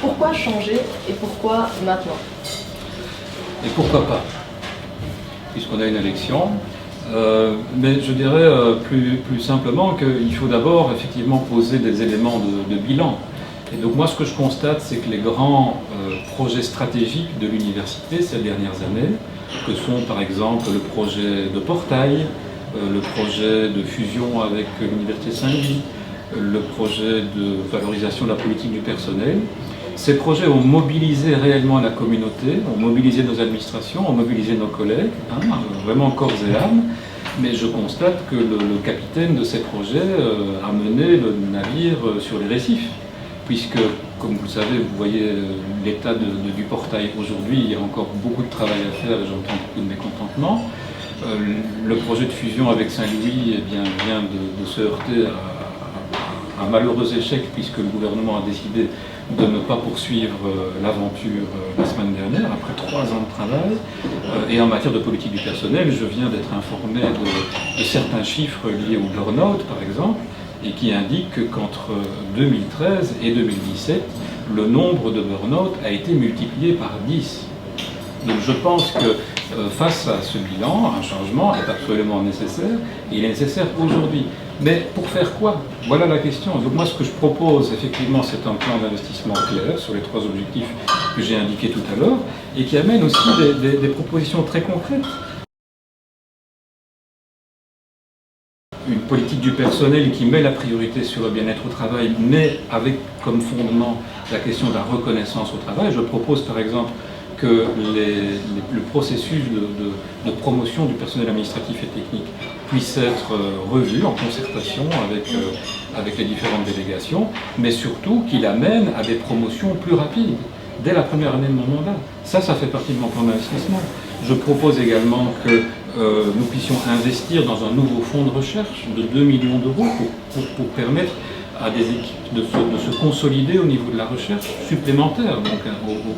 Pourquoi changer et pourquoi maintenant? Et pourquoi pas, puisqu'on a une élection. Mais je dirais plus simplement qu'il faut d'abord effectivement poser des éléments de bilan. Et donc moi ce que je constate, c'est que les grands projets stratégiques de l'université ces dernières années, que sont par exemple le projet de portail, le projet de fusion avec l'université Saint-Louis, le projet de valorisation de la politique du personnel, ces projets ont mobilisé réellement la communauté, ont mobilisé nos administrations, ont mobilisé nos collègues, vraiment corps et âme, mais je constate que le capitaine de ces projets a mené le navire sur les récifs, puisque, comme vous le savez, vous voyez l'état du portail aujourd'hui, il y a encore beaucoup de travail à faire et j'entends beaucoup de mécontentement. Le projet de fusion avec Saint-Louis vient de se heurter à un malheureux échec, puisque le gouvernement a décidé de ne pas poursuivre l'aventure la semaine dernière, après 3 ans de travail. Et en matière de politique du personnel, je viens d'être informé de certains chiffres liés au burn-out, par exemple, et qui indiquent qu'entre 2013 et 2017, le nombre de burn-out a été multiplié par 10. Donc je pense que face à ce bilan, un changement est absolument nécessaire, et il est nécessaire aujourd'hui. Mais pour faire quoi? Voilà la question. Donc moi ce que je propose effectivement, c'est un plan d'investissement clair sur les 3 objectifs que j'ai indiqués tout à l'heure, et qui amène aussi des propositions très concrètes. Une politique du personnel qui met la priorité sur le bien-être au travail, mais avec comme fondement la question de la reconnaissance au travail. Je propose par exemple que le processus de promotion du personnel administratif et technique puisse être revu en concertation avec les différentes délégations, mais surtout qu'il amène à des promotions plus rapides, dès la première année de mon mandat. Ça fait partie de mon plan d'investissement. Je propose également que nous puissions investir dans un nouveau fonds de recherche de 2 millions d'euros pour permettre à des équipes de se consolider au niveau de la recherche supplémentaire, donc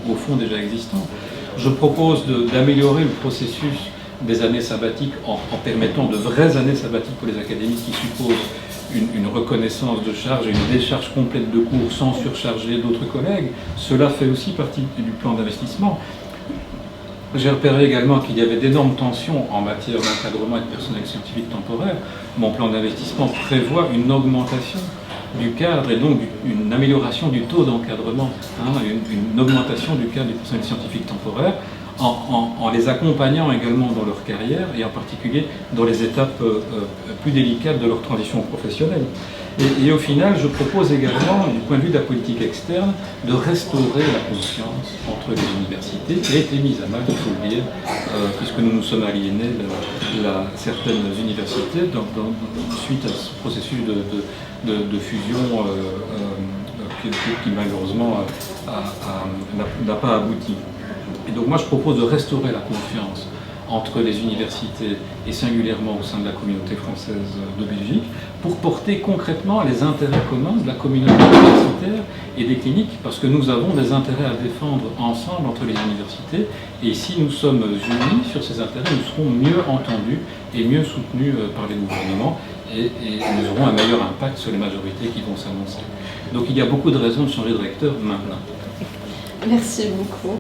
au fonds déjà existant. Je propose d'améliorer le processus des années sabbatiques en permettant de vraies années sabbatiques pour les académiques qui supposent une reconnaissance de charge et une décharge complète de cours sans surcharger d'autres collègues. Cela fait aussi partie du plan d'investissement. J'ai repéré également qu'il y avait d'énormes tensions en matière d'encadrement et de personnel scientifique temporaire. Mon plan d'investissement prévoit une augmentation du cadre et donc une amélioration du taux d'encadrement, une augmentation du cadre du personnel scientifique temporaire, en les accompagnant également dans leur carrière et en particulier dans les étapes plus délicates de leur transition professionnelle. Et au final, je propose également, du point de vue de la politique externe, de restaurer la confiance entre les universités, qui a été mise à mal, il faut le dire, puisque nous nous sommes aliénés certaines universités suite à ce processus de fusion qui malheureusement n'a pas abouti. Et donc moi je propose de restaurer la confiance entre les universités et singulièrement au sein de la communauté française de Belgique pour porter concrètement les intérêts communs de la communauté universitaire et des cliniques, parce que nous avons des intérêts à défendre ensemble entre les universités, et si nous sommes unis sur ces intérêts, nous serons mieux entendus et mieux soutenus par les gouvernements, et nous aurons un meilleur impact sur les majorités qui vont s'annoncer. Donc il y a beaucoup de raisons de changer de recteur maintenant. Merci beaucoup.